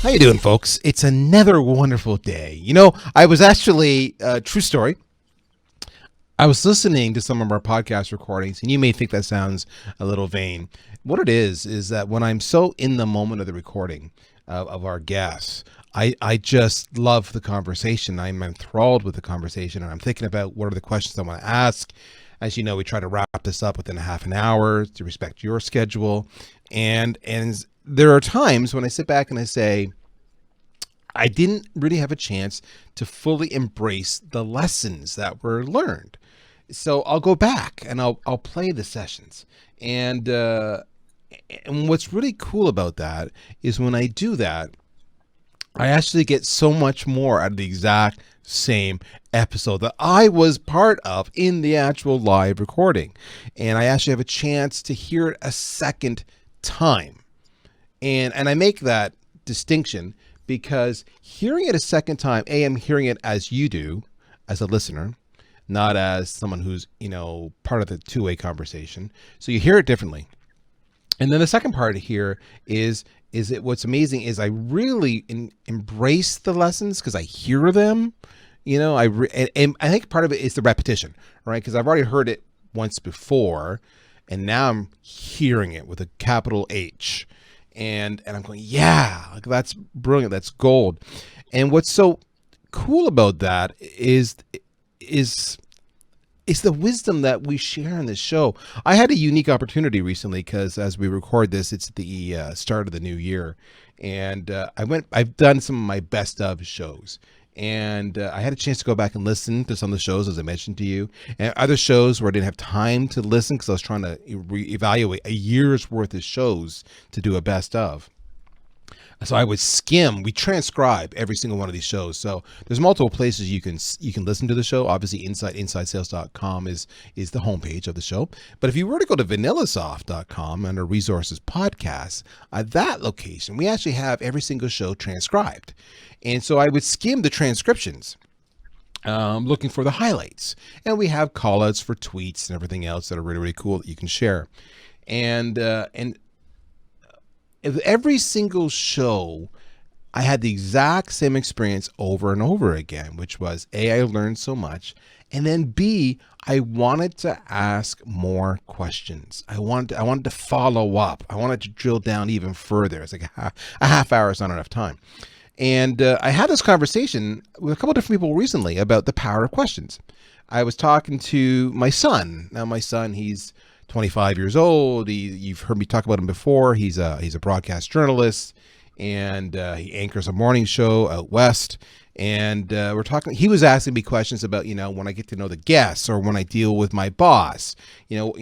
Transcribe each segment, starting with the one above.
How you doing, folks? It's another wonderful day. I was actually, true story, I was listening to some of our podcast recordings, and you may think that sounds a little vain. What it is that when I'm so in the moment of the recording of our guests, I just love the conversation. I'm enthralled with the conversation, and I'm thinking about what are the questions I want to ask. As you know, we try to wrap this up within a half an hour to respect your schedule. And there are times when I sit back and I say, I didn't really have a chance to fully embrace the lessons that were learned. So I'll go back and I'll play the sessions. And what's really cool about that is when I do that, I actually get so much more out of the exact same episode that I was part of in the actual live recording. And I actually have a chance to hear it a second time. And I make that distinction because hearing it a second time, I'm hearing it as you do, as a listener, not as someone who's, part of the two-way conversation. So you hear it differently. And then the second part here is what's amazing is I really embrace the lessons because I hear them. And I think part of it is the repetition, right? Because I've already heard it once before, and now I'm hearing it with a capital H. And I'm going, yeah, that's brilliant. That's gold. And what's so cool about that is the wisdom that we share on this show. I had a unique opportunity recently because as we record this, it's the start of the new year. And I've done some of my best of shows. And I had a chance to go back and listen to some of the shows, as I mentioned to you, and other shows where I didn't have time to listen because I was trying to evaluate a year's worth of shows to do a best of. So I would we transcribe every single one of these shows. So there's multiple places you can listen to the show. Obviously, insidesales.com is the homepage of the show. But if you were to go to VanillaSoft.com under resources podcasts, at that location, we actually have every single show transcribed. And so I would skim the transcriptions, looking for the highlights. And we have call outs for tweets and everything else that are really, really cool that you can share. And every single show, I had the exact same experience over and over again, which was A, I learned so much, and then B, I wanted to ask more questions. I wanted to follow up. I wanted to drill down even further. It's like a half hour is not enough time. And I had this conversation with a couple of different people recently about the power of questions. I was talking to my son. Now, my son, he's 25 years old. You've heard me talk about him before. He's a broadcast journalist, and he anchors a morning show out west. And we're talking. He was asking me questions about, when I get to know the guests or when I deal with my boss. How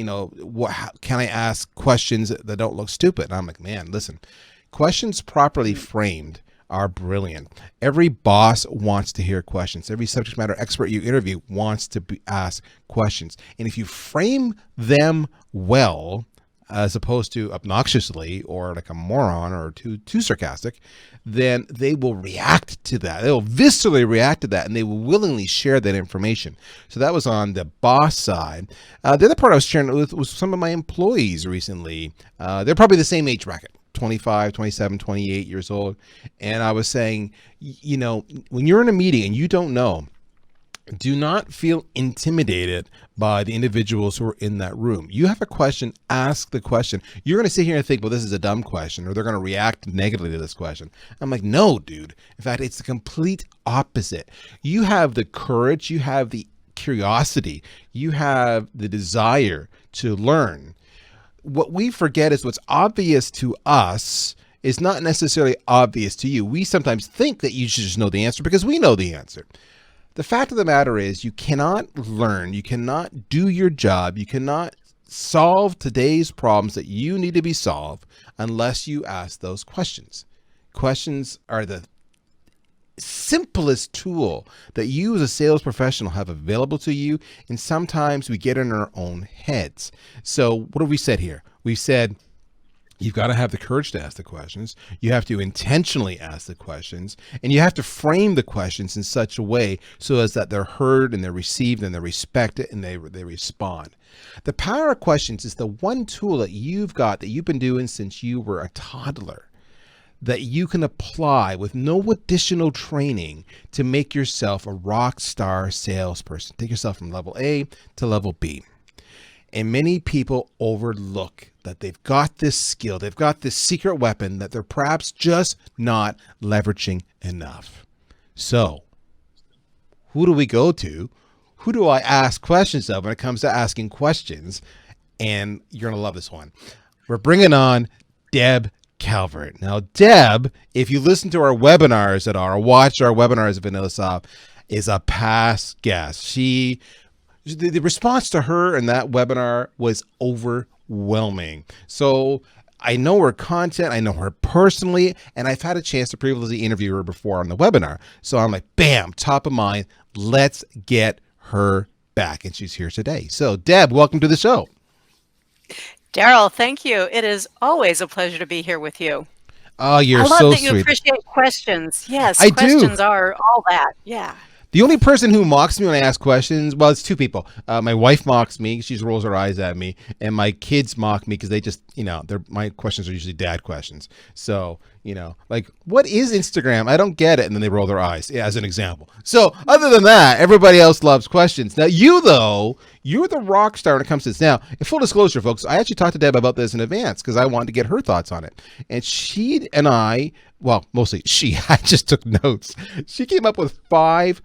can I ask questions that don't look stupid? And I'm like, man, listen, questions properly framed are brilliant. Every boss wants to hear questions. Every subject matter expert you interview wants to ask questions. And if you frame them well, as opposed to obnoxiously or like a moron or too sarcastic, then they will react to that. They'll viscerally react to that, and they will willingly share that information. So that was on the boss side. The other part I was sharing with was some of my employees recently. They're probably the same age bracket. 25, 27, 28 years old. And I was saying, when you're in a meeting and you don't know, do not feel intimidated by the individuals who are in that room. You have a question, ask the question. You're going to sit here and think, well, this is a dumb question, or they're going to react negatively to this question. I'm like, no, dude. In fact, it's the complete opposite. You have the courage, you have the curiosity, you have the desire to learn. What we forget is what's obvious to us is not necessarily obvious to you. We sometimes think that you should just know the answer because we know the answer. The fact of the matter is you cannot learn, you cannot do your job, you cannot solve today's problems that you need to be solved unless you ask those questions. Questions are the simplest tool that you as a sales professional have available to you, and sometimes we get in our own heads. So what have we said here? We've said you've got to have the courage to ask the questions. You have to intentionally ask the questions, and you have to frame the questions in such a way so as that they're heard and they're received and they're respected and they respond. The power of questions is the one tool that you've got that you've been doing since you were a toddler. that you can apply with no additional training to make yourself a rock star salesperson. Take yourself from level A to level B. And many people overlook that they've got this skill, they've got this secret weapon that they're perhaps just not leveraging enough. So, who do we go to? Who do I ask questions of when it comes to asking questions? And you're going to love this one. We're bringing on Deb Calvert. Now, Deb, if you listen to our webinars at all, or watch our webinars at VanillaSoft, is a past guest. The response to her in that webinar was overwhelming. So I know her content, I know her personally, and I've had a chance to previously interview her before on the webinar. So I'm like, bam, top of mind, let's get her back. And she's here today. So Deb, welcome to the show. Darryl, thank you. It is always a pleasure to be here with you. Oh, you're so sweet. I love that you appreciate questions. Yes, questions are all that. Yeah. The only person who mocks me when I ask questions, well, it's two people. My wife mocks me. She just rolls her eyes at me. And my kids mock me because they just, my questions are usually dad questions. So, like, what is Instagram? I don't get it. And then they roll their eyes, as an example. So other than that, everybody else loves questions. Now, you, though, you're the rock star when it comes to this. Now, in full disclosure, folks, I actually talked to Deb about this in advance because I wanted to get her thoughts on it. And she and I, well, mostly she, I just took notes. She came up with 5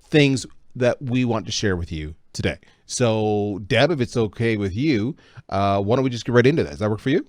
things that we want to share with you today. So, Deb, if it's okay with you, why don't we just get right into that? Does that work for you?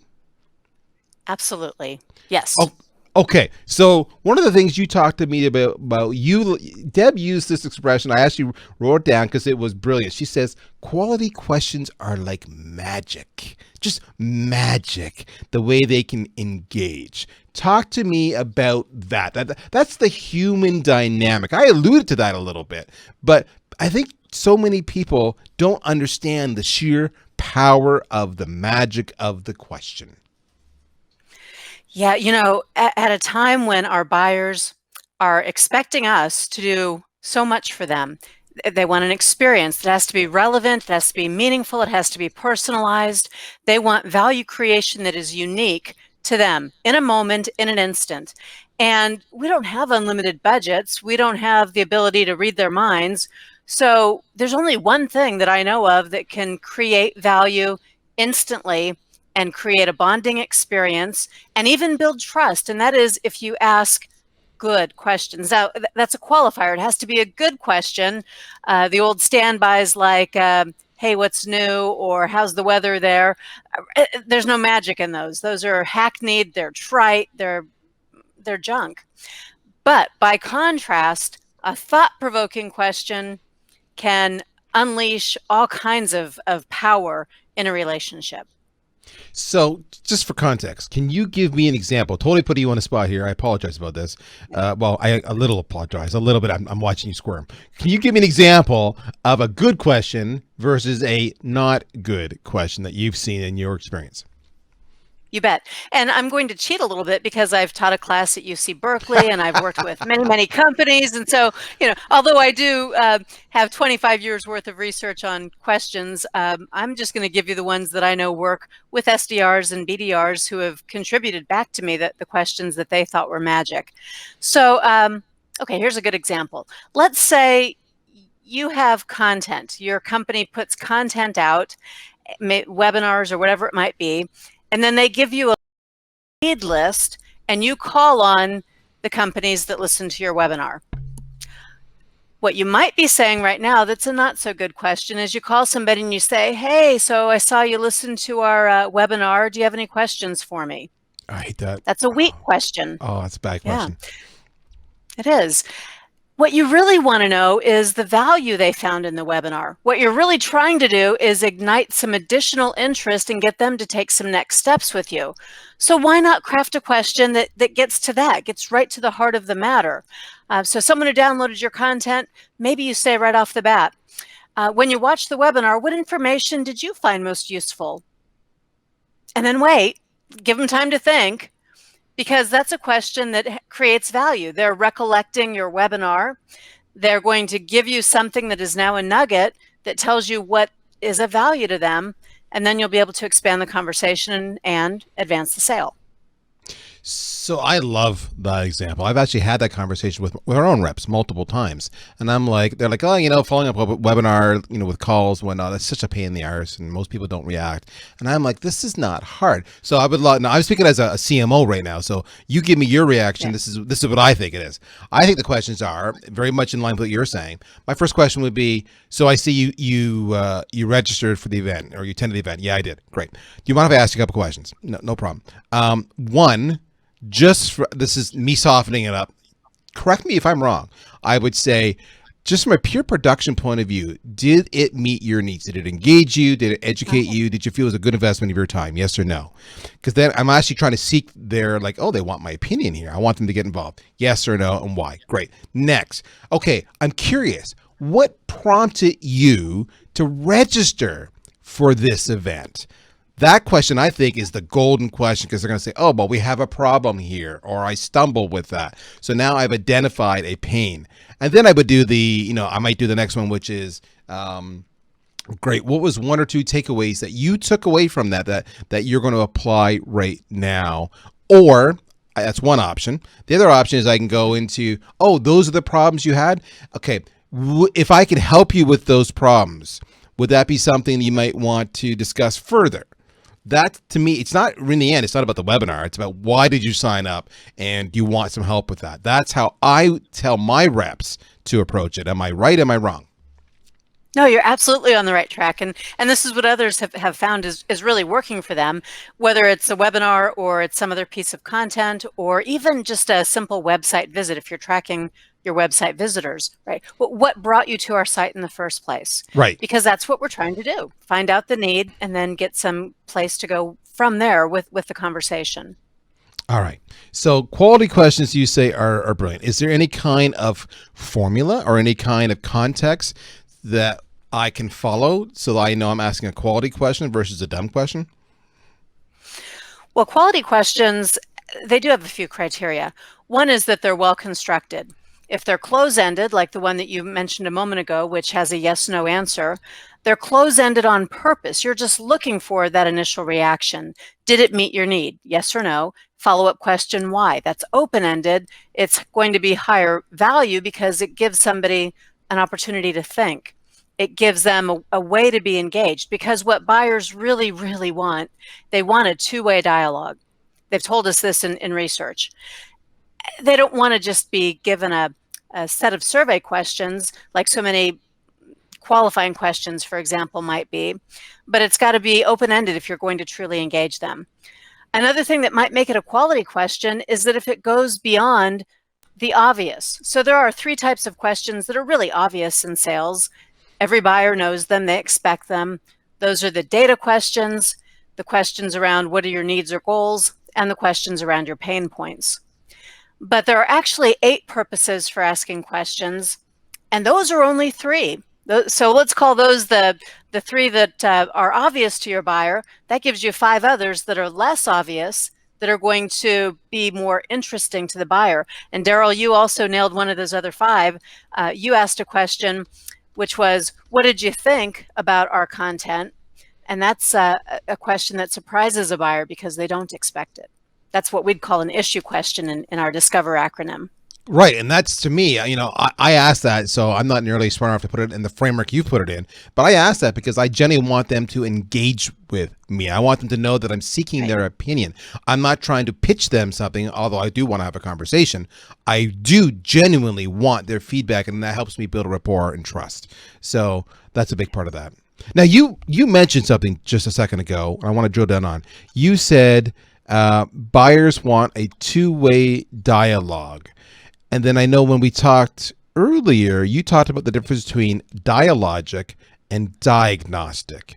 Absolutely. Yes. Oh, okay. So, one of the things you talked to me about you, Deb used this expression. I actually wrote it down because it was brilliant. She says, quality questions are like magic, just magic, the way they can engage. Talk to me about that. That's the human dynamic. I alluded to that a little bit, but I think so many people don't understand the sheer power of the magic of the question. Yeah, at a time when our buyers are expecting us to do so much for them, they want an experience that has to be relevant, it has to be meaningful, it has to be personalized. They want value creation that is unique to them in a moment, in an instant. And we don't have unlimited budgets. We don't have the ability to read their minds. So there's only one thing that I know of that can create value instantly and create a bonding experience and even build trust. And that is if you ask good questions. Now, that's a qualifier. It has to be a good question. The old standbys like, hey, what's new? Or how's the weather there? There's no magic in those. Those are hackneyed, they're trite, they're junk. But by contrast, a thought-provoking question can unleash all kinds of power in a relationship. So just for context, can you give me an example? Totally putting you on the spot here. I apologize about this. Well, I a little apologize. A little bit. I'm watching you squirm. Can you give me an example of a good question versus a not good question that you've seen in your experience? You bet. And I'm going to cheat a little bit because I've taught a class at UC Berkeley and I've worked with many, many companies. And so, although I do have 25 years worth of research on questions, I'm just going to give you the ones that I know work with SDRs and BDRs who have contributed back to me the questions that they thought were magic. So, okay, here's a good example. Let's say you have content. Your company puts content out, webinars or whatever it might be, and then they give you a lead list and you call on the companies that listen to your webinar. What you might be saying right now that's a not so good question is you call somebody and you say, hey, so I saw you listen to our webinar. Do you have any questions for me? I hate that. That's a weak question. Oh, that's a bad question. Yeah, it is. What you really want to know is the value they found in the webinar. What you're really trying to do is ignite some additional interest and get them to take some next steps with you. So why not craft a question that gets to that, gets right to the heart of the matter? So someone who downloaded your content, maybe you say right off the bat, when you watch the webinar, what information did you find most useful? And then wait, give them time to think. Because that's a question that creates value. They're recollecting your webinar. They're going to give you something that is now a nugget that tells you what is of value to them. And then you'll be able to expand the conversation and advance the sale. So I love that example. I've actually had that conversation with our own reps multiple times, and I'm like, they're like, oh, following up a webinar, with calls, and whatnot. That's such a pain in the arse, and most people don't react. And I'm like, this is not hard. So I would love. Now I'm speaking as a CMO right now. So you give me your reaction. Yeah. This is what I think it is. I think the questions are very much in line with what you're saying. My first question would be, so I see you registered for the event, or you attended the event. Yeah, I did. Great. Do you mind if I ask you a couple questions? No problem. One. This is me softening it up. Correct me if I'm wrong. I would say, just from a pure production point of view, did it meet your needs? Did it engage you? Did it educate you? Did you feel it was a good investment of your time? Yes or no? Because then I'm actually trying to seek their, like, oh, they want my opinion here. I want them to get involved. Yes or no, and why? Great. Next. Okay, I'm curious. What prompted you to register for this event? That question, I think, is the golden question, because they're going to say, oh, well, we have a problem here, or I stumbled with that. So now I've identified a pain. And then I would do I might do the next one, which is, great. What was one or two takeaways that you took away from that you're going to apply right now? Or that's one option. The other option is I can go into, oh, those are the problems you had. Okay. If I could help you with those problems, would that be something you might want to discuss further? That, to me, it's not, in the end, it's not about the webinar. It's about, why did you sign up, and do you want some help with that? That's how I tell my reps to approach it. Am I right? Am I wrong? No, you're absolutely on the right track. And this is what others have found is really working for them, whether it's a webinar or it's some other piece of content, or even just a simple website visit if you're tracking your website visitors, right? What brought you to our site in the first place? Right. Because that's what we're trying to do. Find out the need and then get some place to go from there with the conversation. All right. So quality questions, you say, are brilliant. Is there any kind of formula or any kind of context that I can follow so that I know I'm asking a quality question versus a dumb question? Well, quality questions, they do have a few criteria. One is that they're well constructed. If they're close-ended, like the one that you mentioned a moment ago, which has a yes/no answer, they're close-ended on purpose. You're just looking for that initial reaction. Did it meet your need? Yes or no? Follow-up question, why? That's open-ended. It's going to be higher value because it gives somebody an opportunity to think. It gives them a way to be engaged, because what buyers really, really want, they want a two-way dialogue. They've told us this in research. They don't want to just be given a set of survey questions, like so many qualifying questions, for example, might be, but it's got to be open-ended if you're going to truly engage them. Another thing that might make it a quality question is that if it goes beyond the obvious. So there are three types of questions that are really obvious in sales. Every buyer knows them, they expect them. Those are the data questions, the questions around what are your needs or goals, and the questions around your pain points. But there are actually 8 purposes for asking questions, and those are only 3. So let's call those the 3 that are obvious to your buyer. That gives you 5 others that are less obvious, that are going to be more interesting to the buyer. And Darryl, you also nailed one of those other 5. You asked a question, which was, what did you think about our content? And that's a question that surprises a buyer because they don't expect it. That's what we'd call an issue question in our Discover acronym. Right. And that's, to me, I asked that, so I'm not nearly smart enough to put it in the framework you've put it in, but I asked that because I genuinely want them to engage with me. I want them to know that I'm seeking their opinion. I'm not trying to pitch them something, although I do want to have a conversation. I do genuinely want their feedback, and that helps me build a rapport and trust. So that's a big part of that. Now, you mentioned something just a second ago, and I want to drill down on. You said buyers want a two-way dialogue. And then I know when we talked earlier, you talked about the difference between dialogic and diagnostic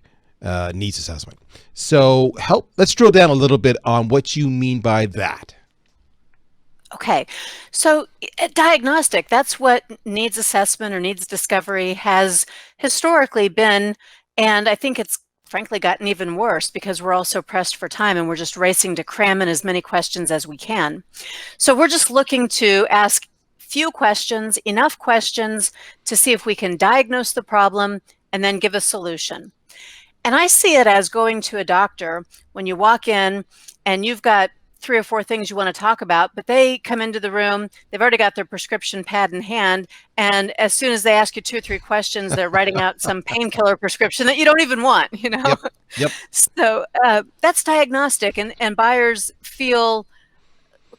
needs assessment. So let's drill down a little bit on what you mean by that. Okay, so diagnostic, that's what needs assessment or needs discovery has historically been, and I think it's frankly gotten even worse because we're all so pressed for time and we're just racing to cram in as many questions as we can. So we're just looking to ask few questions, enough questions to see if we can diagnose the problem and then give a solution. And I see it as going to a doctor when you walk in and you've got 3 or 4 things you want to talk about, but they come into the room, they've already got their prescription pad in hand, and as soon as they ask you 2 or 3 questions, they're writing out some painkiller prescription that you don't even want, you know? Yep. Yep. So that's diagnostic, and buyers feel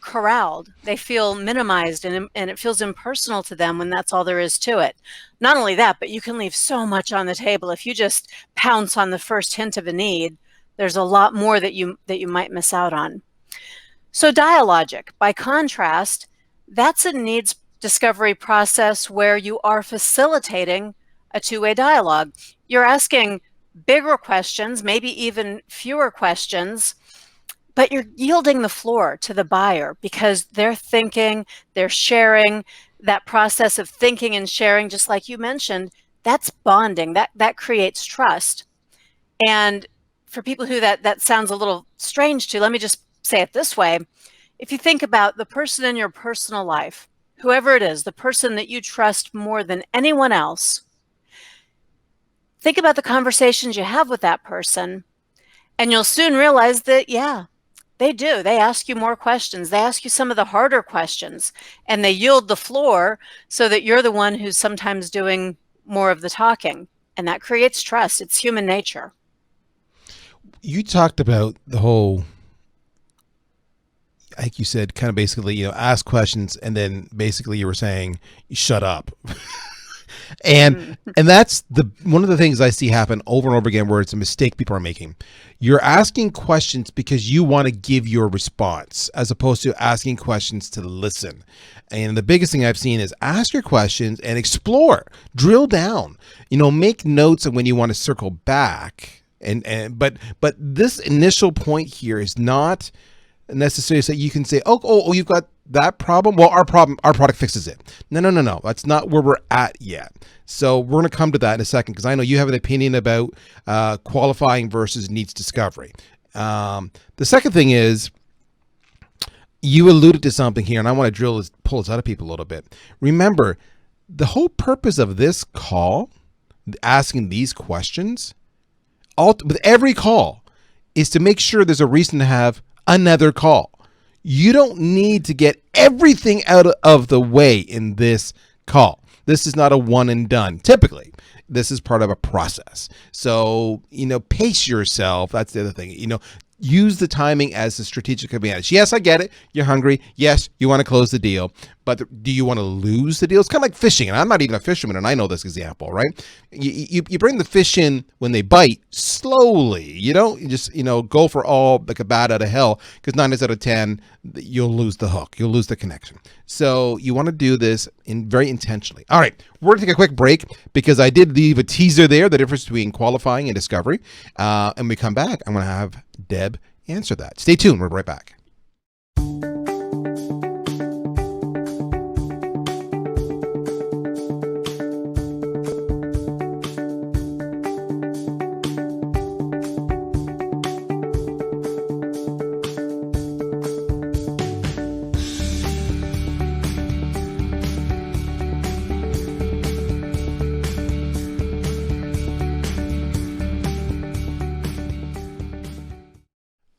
corralled. They feel minimized, and it feels impersonal to them when that's all there is to it. Not only that, but you can leave so much on the table. If you just pounce on the first hint of a need, there's a lot more that you might miss out on. So dialogic, by contrast, that's a needs discovery process where you are facilitating a two-way dialogue. You're asking bigger questions, maybe even fewer questions, but you're yielding the floor to the buyer because they're thinking, they're sharing. That process of thinking and sharing, just like you mentioned, that's bonding, that creates trust. And for people who that sounds a little strange to, let me just say it this way. If you think about the person in your personal life, whoever it is, the person that you trust more than anyone else, think about the conversations you have with that person, and you'll soon realize that, yeah, they do. They ask you more questions. They ask you some of the harder questions, and they yield the floor so that you're the one who's sometimes doing more of the talking, and that creates trust. It's human nature. You talked about the whole, like you said, kind of basically, ask questions, and then basically you were saying, shut up. And that's one of the things I see happen over and over again, where it's a mistake people are making. You're asking questions because you want to give your response, as opposed to asking questions to listen. And the biggest thing I've seen is ask your questions and explore, drill down, make notes of when you want to circle back. But this initial point here is not necessarily so you can say, oh, you've got that problem. Well, our product fixes it. No. That's not where we're at yet. So we're going to come to that in a second, because I know you have an opinion about qualifying versus needs discovery. The second thing is, you alluded to something here, and I want to pull this out of people a little bit. Remember, the whole purpose of this call, asking these questions, with every call, is to make sure there's a reason to have another call. You don't need to get everything out of the way in this call. This is not a one and done. Typically, this is part of a process. So, pace yourself. That's the other thing. Use the timing as a strategic advantage. Yes, I get it. You're hungry. Yes, you want to close the deal. But do you want to lose the deal? It's kind of like fishing. And I'm not even a fisherman, and I know this example, right? You bring the fish in when they bite slowly. You don't just, go for all like a bat out of hell, because 9 out of 10, you'll lose the hook. You'll lose the connection. So you want to do this very intentionally. All right, we're going to take a quick break, because I did leave a teaser there, the difference between qualifying and discovery. And when we come back, I'm going to have Deb answer that. Stay tuned. We're right back.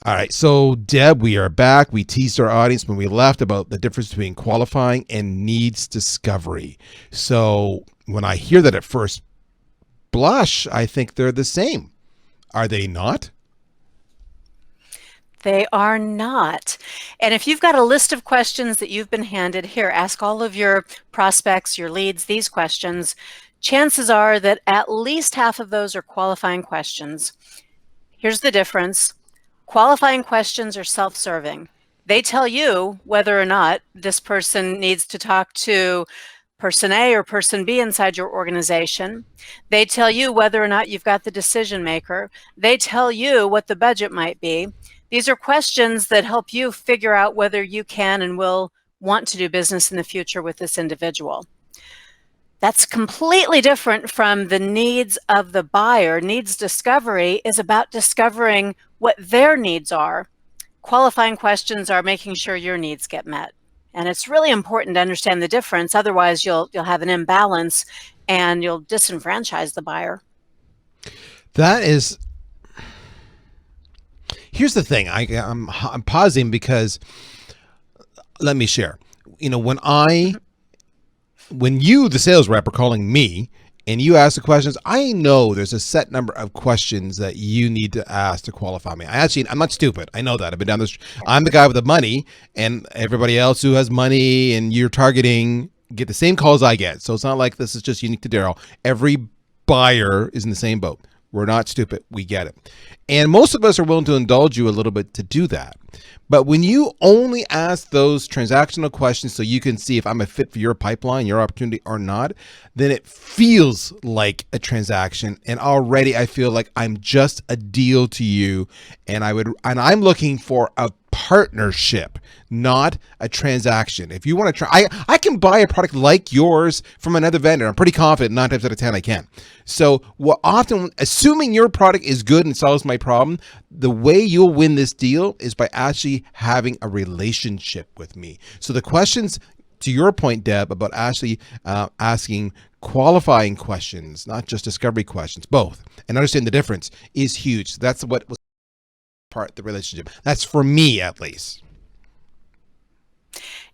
All right, so Deb, we are back. We teased our audience when we left about the difference between qualifying and needs discovery. So when I hear that at first blush, I think they're the same. Are they not? They are not. And if you've got a list of questions that you've been handed, here, ask all of your prospects, your leads, these questions. Chances are that at least half of those are qualifying questions. Here's the difference. Qualifying questions are self-serving. They tell you whether or not this person needs to talk to person A or person B inside your organization. They tell you whether or not you've got the decision maker. They tell you what the budget might be. These are questions that help you figure out whether you can and will want to do business in the future with this individual. That's completely different from the needs of the buyer. Needs discovery is about discovering what their needs are. Qualifying questions are making sure your needs get met. And it's really important to understand the difference. Otherwise, you'll have an imbalance and you'll disenfranchise the buyer. That is, Here's the thing. I'm pausing because let me share. When you, the sales rep, are calling me and you ask the questions, I know there's a set number of questions that you need to ask to qualify me. I'm not stupid. I know that. I've been down this. I'm the guy with the money, and everybody else who has money and you're targeting get the same calls I get. So it's not like this is just unique to Darryl. Every buyer is in the same boat. We're not stupid. We get it. And most of us are willing to indulge you a little bit to do that. But when you only ask those transactional questions so you can see if I'm a fit for your pipeline, your opportunity or not, then it feels like a transaction. And already I feel like I'm just a deal to you. And I'm looking for a partnership, not a transaction. If you want to try, I can buy a product like yours from another vendor. I'm pretty confident 9 times out of 10 I can. So assuming your product is good and solves my problem, the way you'll win this deal is by actually having a relationship with me. So the questions, to your point, Deb, about actually asking qualifying questions, not just discovery questions, both, and understand the difference is huge. That's what was part of the relationship. That's for me, at least.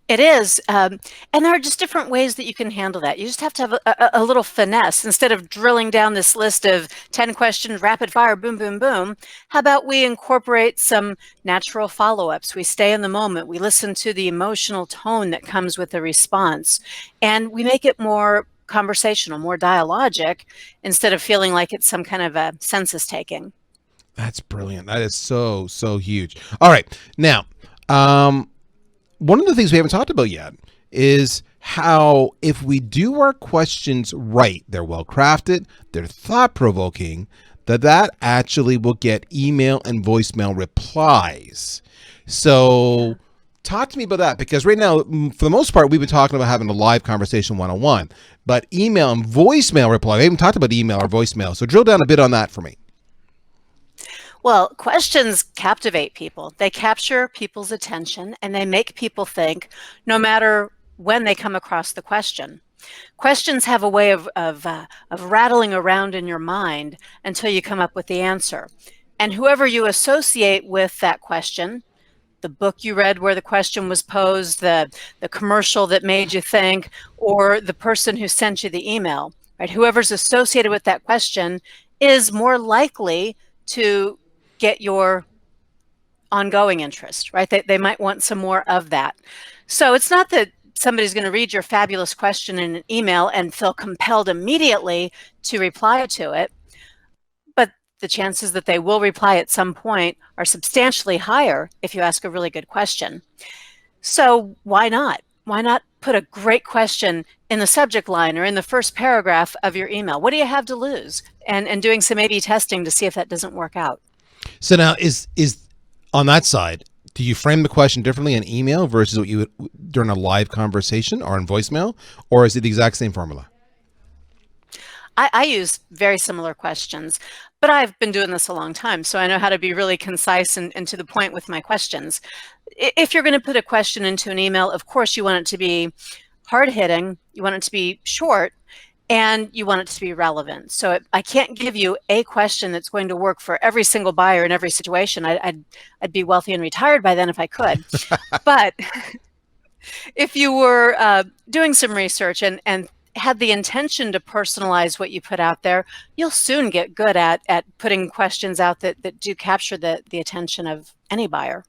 It is. And there are just different ways that you can handle that. You just have to have a little finesse. Instead of drilling down this list of 10 questions, rapid fire, boom, boom, boom, how about we incorporate some natural follow-ups? We stay in the moment. We listen to the emotional tone that comes with the response. And we make it more conversational, more dialogic, instead of feeling like it's some kind of a census taking. That's brilliant. That is so, so huge. All right. Now, one of the things we haven't talked about yet is how if we do our questions right, they're well crafted, they're thought provoking, that actually will get email and voicemail replies. So talk to me about that, because right now, for the most part, we've been talking about having a live conversation one-on-one, but email and voicemail reply, we haven't talked about email or voicemail. So drill down a bit on that for me. Well, questions captivate people. They capture people's attention and they make people think no matter when they come across the question. Questions have a way of rattling around in your mind until you come up with the answer. And whoever you associate with that question, the book you read where the question was posed, the commercial that made you think, or the person who sent you the email, right? Whoever's associated with that question is more likely to get your ongoing interest, right? They might want some more of that. So it's not that somebody's going to read your fabulous question in an email and feel compelled immediately to reply to it, but the chances that they will reply at some point are substantially higher if you ask a really good question. So why not? Why not put a great question in the subject line or in the first paragraph of your email? What do you have to lose? And doing some A/B testing to see if that doesn't work out. So now is on that side, do you frame the question differently in email versus what you would during a live conversation or in voicemail, or is it the exact same formula? I use very similar questions, but I've been doing this a long time, so I know how to be really concise and to the point with my questions. If you're going to put a question into an email, of course you want it to be hard-hitting, you want it to be short, and you want it to be relevant. So I can't give you a question that's going to work for every single buyer in every situation. I'd be wealthy and retired by then if I could. But if you were doing some research and had the intention to personalize what you put out there, you'll soon get good at putting questions out that do capture the attention of any buyer.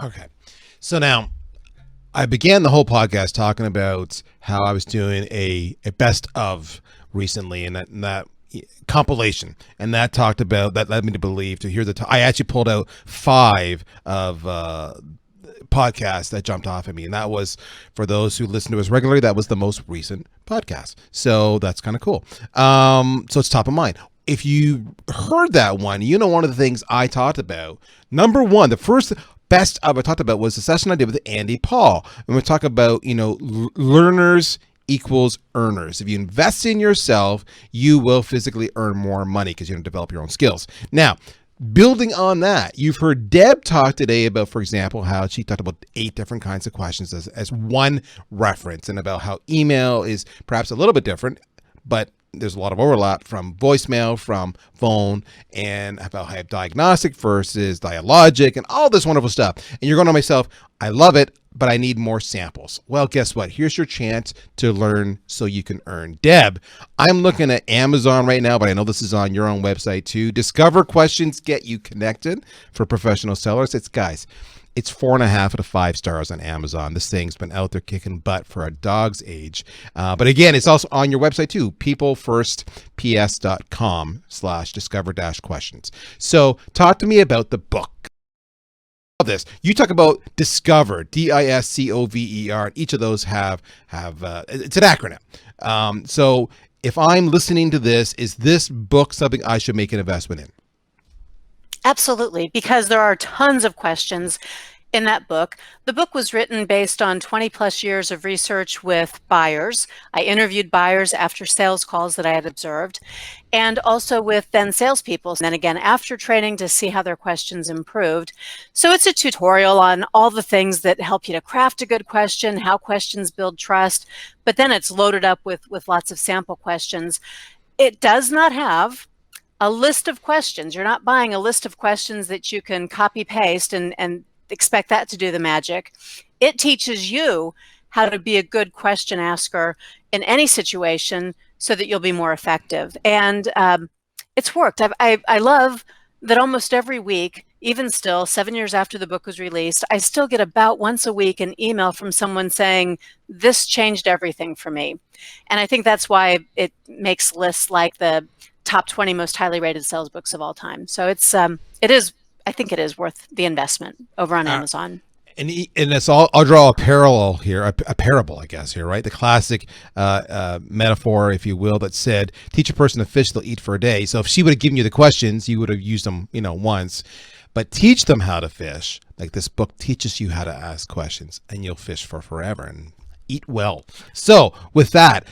Okay. So now, I began the whole podcast talking about how I was doing a best of recently, and that compilation, and that talked about, that led me to believe to hear I actually pulled out 5 of podcasts that jumped off at me, and that was, for those who listen to us regularly, that was the most recent podcast. So that's kind of cool. So it's top of mind. If you heard that one, you know one of the things I talked about, number one, the first best of I talked about was the session I did with Andy Paul. And we talk about, learners equals earners. If you invest in yourself, you will physically earn more money because you're going to develop your own skills. Now, building on that, you've heard Deb talk today about, for example, how she talked about 8 different kinds of questions as one reference, and about how email is perhaps a little bit different, but there's a lot of overlap from voicemail, from phone, and about I have Diagnostic versus Dialogic and all this wonderful stuff. And you're going to myself, I love it, but I need more samples. Well, guess what? Here's your chance to learn so you can earn. Deb, I'm looking at Amazon right now, but I know this is on your own website too. Discover Questions Get You Connected for professional sellers. It's 4.5 out of 5 stars on Amazon. This thing's been out there kicking butt for a dog's age. But again, it's also on your website too, peoplefirstps.com/discover-questions. So talk to me about the book. This you talk about discover, DISCOVER. Each of those have it's an acronym. So if I'm listening to this, is this book something I should make an investment in? Absolutely, because there are tons of questions in that book. The book was written based on 20 plus years of research with buyers. I interviewed buyers after sales calls that I had observed, and also with then salespeople, and then again after training to see how their questions improved. So it's a tutorial on all the things that help you to craft a good question, how questions build trust, but then it's loaded up with lots of sample questions. It does not have a list of questions. You're not buying a list of questions that you can copy paste and expect that to do the magic. It teaches you how to be a good question asker in any situation so that you'll be more effective. And it's worked. I love that almost every week, even still, 7 years after the book was released, I still get about once a week an email from someone saying, this changed everything for me. And I think that's why it makes lists like the top 20 most highly rated sales books of all time. So I think it is worth the investment over on Amazon. And it's all, I'll draw a parallel here, a parable, I guess, here, right? The classic metaphor, if you will, that said, teach a person to fish, they'll eat for a day. So if she would have given you the questions, you would have used them, once. But teach them how to fish. Like this book teaches you how to ask questions, and you'll fish for forever and eat well. So with that,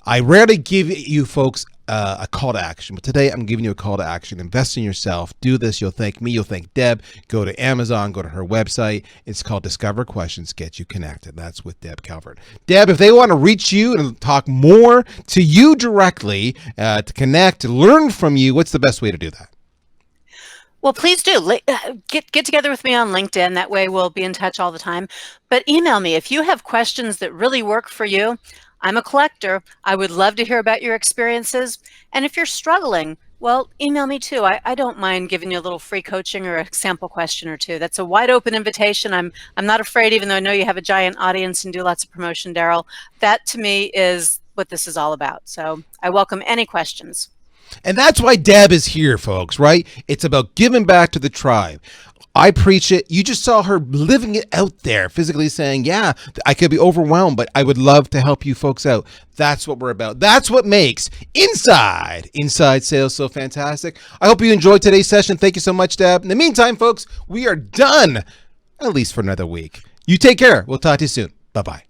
I rarely give you folks a call to action, but today I'm giving you a call to action. Invest in yourself. Do this. You'll thank me. You'll thank Deb. Go to Amazon. Go to her website. It's called Discover Questions Get You Connected. That's with Deb Calvert. Deb, if they want to reach you and talk more to you directly, to connect, to learn from you, what's the best way to do that? Well, please do get together with me on LinkedIn. That way we'll be in touch all the time. But email me if you have questions that really work for you. I'm a collector. I would love to hear about your experiences. And if you're struggling, well, email me too. I don't mind giving you a little free coaching or a sample question or two. That's a wide open invitation. I'm not afraid, even though I know you have a giant audience and do lots of promotion, Darryl. That to me is what this is all about. So I welcome any questions. And that's why Deb is here, folks, right? It's about giving back to the tribe. I preach it. You just saw her living it out there, physically saying, yeah, I could be overwhelmed, but I would love to help you folks out. That's what we're about. That's what makes inside sales so fantastic. I hope you enjoyed today's session. Thank you so much, Deb. In the meantime, folks, we are done, at least for another week. You take care. We'll talk to you soon. Bye-bye.